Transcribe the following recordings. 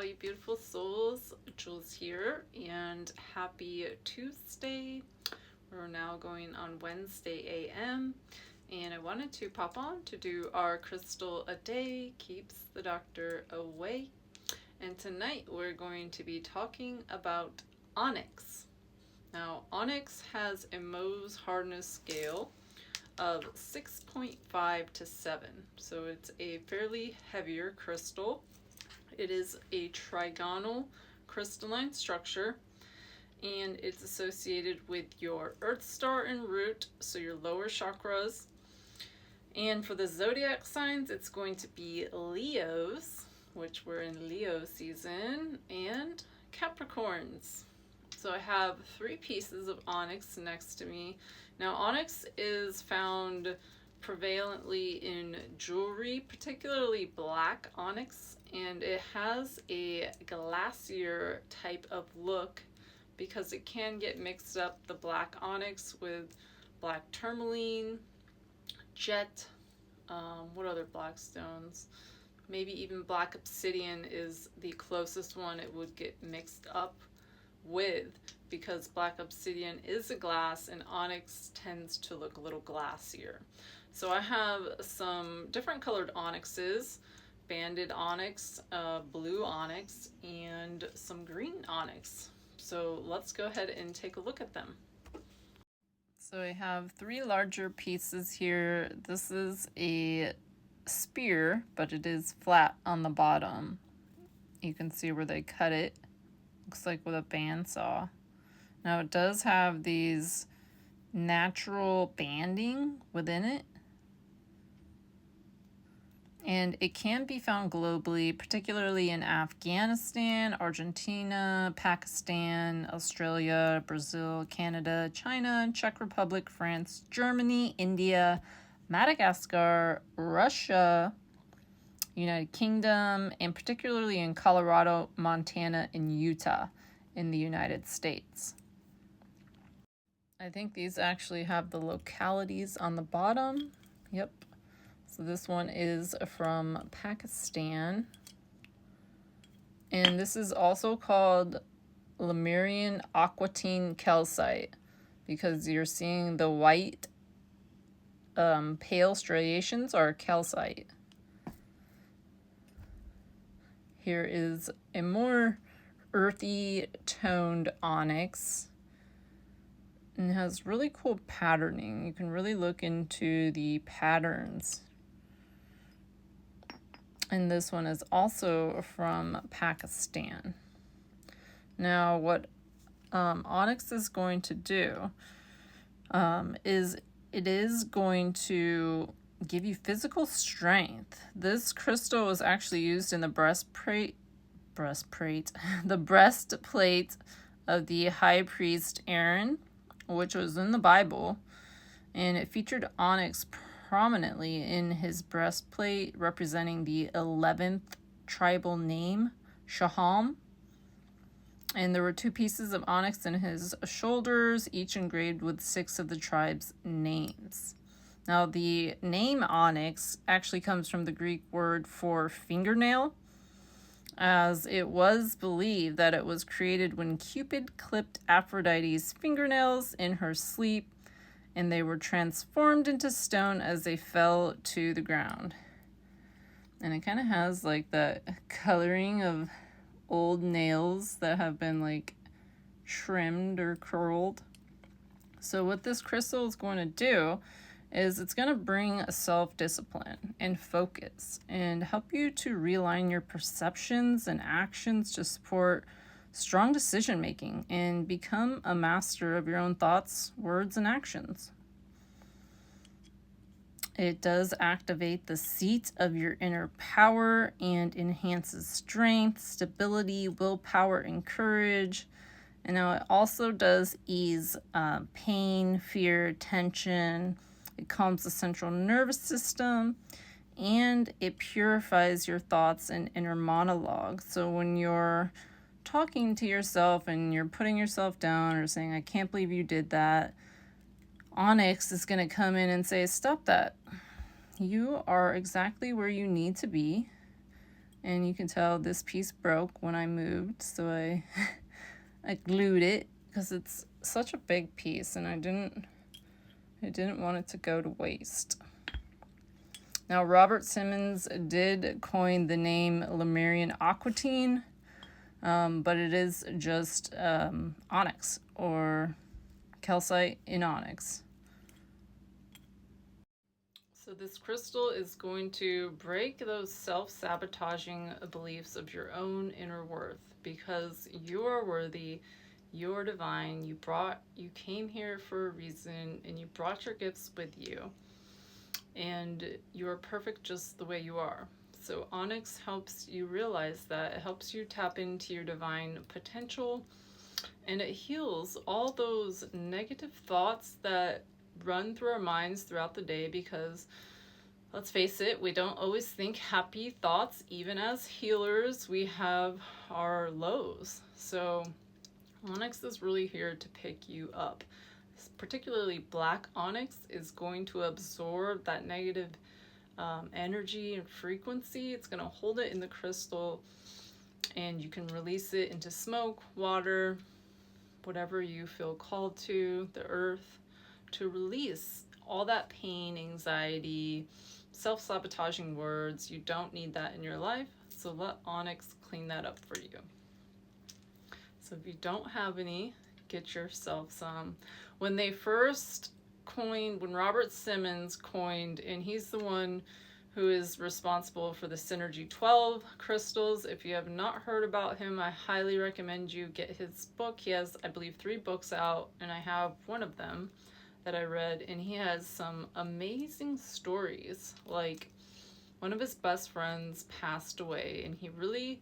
all you beautiful souls. Jules here, and happy Tuesday. We're now going on Wednesday AM, and I wanted to pop on to do our crystal a day keeps the doctor away. And tonight we're going to be talking about Onyx. Now, Onyx has a Mohs hardness scale of 6.5 to 7, so it's a fairly heavier crystal. It is a trigonal crystalline structure, and it's associated with your Earth Star and Root, so your lower chakras. And for the zodiac signs, it's going to be Leos, which we're in Leo season, and Capricorns. So I have 3 pieces of onyx next to me. Now, onyx is found prevalently in jewelry, particularly black onyx, and it has a glacier type of look because it can get mixed up, the black onyx, with black tourmaline, jet, what other black stones? Maybe even black obsidian is the closest one it would get mixed up with, because black obsidian is a glass and onyx tends to look a little glassier. So I have some different colored onyxes, banded onyx, blue onyx, and some green onyx. So let's go ahead and take a look at them. So I have 3 larger pieces here. This is a spear, but it is flat on the bottom. You can see where they cut it. Looks like with a bandsaw. Now it does have these natural banding within it, and it can be found globally, particularly in Afghanistan, Argentina, Pakistan, Australia, Brazil, Canada, China, Czech Republic, France, Germany, India, Madagascar, Russia, United Kingdom, and particularly in Colorado, Montana, and Utah in the United States. I think these actually have the localities on the bottom. Yep. So this one is from Pakistan. And this is also called Lemurian Aquatine Calcite because you're seeing the white pale striations are calcite. Here is a more earthy toned onyx, and it has really cool patterning. You can really look into the patterns. And this one is also from Pakistan. Now, what onyx is going to do is it is going to give you physical strength. This crystal was actually used in the breastplate of the high priest Aaron, which was in the Bible, and it featured onyx prominently in his breastplate, representing the 11th tribal name, Shaham. And there were 2 pieces of onyx in his shoulders, each engraved with 6 of the tribe's names. Now, the name onyx actually comes from the Greek word for fingernail, as it was believed that it was created when Cupid clipped Aphrodite's fingernails in her sleep, and they were transformed into stone as they fell to the ground. And it kind of has like that coloring of old nails that have been like trimmed or curled. So what this crystal is going to do is it's going to bring a self-discipline and focus and help you to realign your perceptions and actions to support strong decision making and become a master of your own thoughts, words, and actions. It does activate the seat of your inner power and enhances strength, stability, willpower, and courage. And now it also does ease pain, fear, tension. It calms the central nervous system, and it purifies your thoughts and inner monologue. So when you're talking to yourself and you're putting yourself down or saying, I can't believe you did that, Onyx is going to come in and say, stop that. You are exactly where you need to be. And you can tell this piece broke when I moved, so I I glued it because it's such a big piece and I didn't want it to go to waste. Now, Robert Simmons did coin the name Lemurian Aquatine, but it is just onyx or calcite in onyx. So this crystal is going to break those self-sabotaging beliefs of your own inner worth, because you are worthy, you're divine, you came here for a reason, and you brought your gifts with you. And you're perfect just the way you are. So Onyx helps you realize that. It helps you tap into your divine potential, and it heals all those negative thoughts that run through our minds throughout the day, because let's face it, we don't always think happy thoughts. Even as healers, we have our lows. So Onyx is really here to pick you up. Particularly black onyx is going to absorb that negative energy and frequency. It's going to hold it in the crystal, and you can release it into smoke, water, whatever you feel called to, the earth, to release all that pain, anxiety, self-sabotaging words. You don't need that in your life, so let Onyx clean that up for you. So if you don't have any, get yourself some. When they first coined, when Robert Simmons coined, and he's the one who is responsible for the Synergy 12 crystals. If you have not heard about him, I highly recommend you get his book. He has, I believe, 3 books out, and I have one of them that I read, and he has some amazing stories. Like, one of his best friends passed away, and he really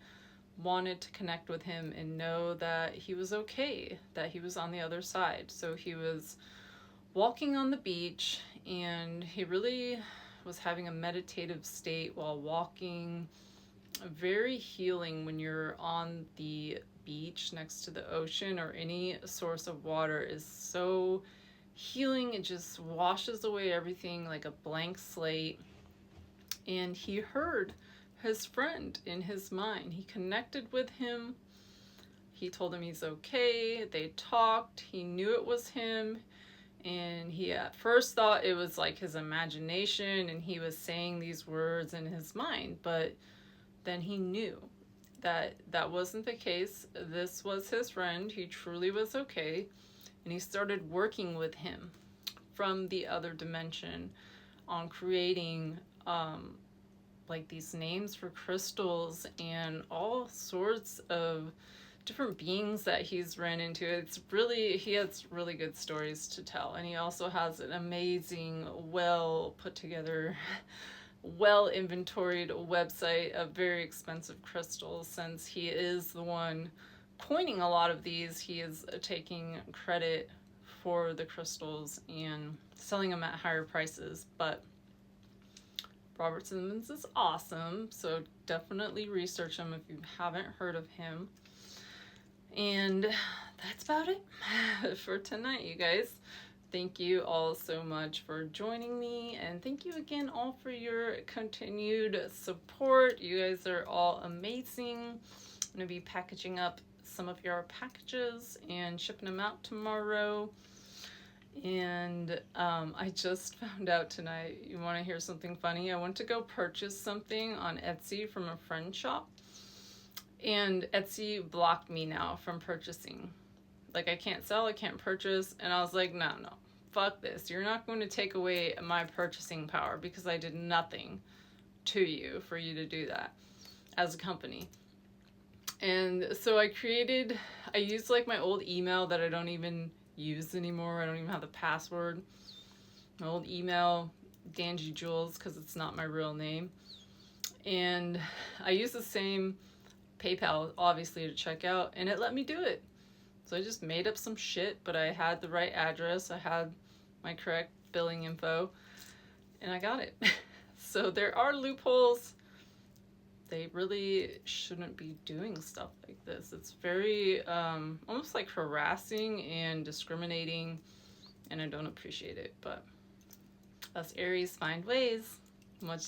wanted to connect with him and know that he was okay, that he was on the other side. So he was walking on the beach, and he really was having a meditative state while walking. Very healing when you're on the beach next to the ocean or any source of water is so healing. It just washes away everything like a blank slate. And he heard his friend in his mind. He connected with him. He told him he's okay. They talked. He knew it was him. And he at first thought it was like his imagination and he was saying these words in his mind. But then he knew that that wasn't the case. This was his friend. He truly was okay. And he started working with him from the other dimension on creating like these names for crystals and all sorts of different beings that he's ran into. It's really, he has really good stories to tell. And he also has an amazing, well put together, well inventoried website of very expensive crystals. Since he is the one coining a lot of these, he is taking credit for the crystals and selling them at higher prices. But Robert Simmons is awesome, so definitely research him if you haven't heard of him. And that's about it for tonight, you guys. Thank you all so much for joining me, and thank you again all for your continued support. You guys are all amazing. I'm going to be packaging up some of your packages and shipping them out tomorrow. And I just found out tonight, you want to hear something funny? I went to go purchase something on Etsy from a friend's shop, and Etsy blocked me now from purchasing. Like, I can't sell, I can't purchase, and I was like, no, fuck this. You're not going to take away my purchasing power because I did nothing to you for you to do that as a company. And so I used like my old email that I don't even use anymore. I don't even have the password. My old email, Dangy Jules, because it's not my real name. And I used the same PayPal, obviously, to check out, and it let me do it. So I just made up some shit, but I had the right address, I had my correct billing info, and I got it. So there are loopholes. They really shouldn't be doing stuff like this. It's very almost like harassing and discriminating, and I don't appreciate it. But us Aries find ways. Much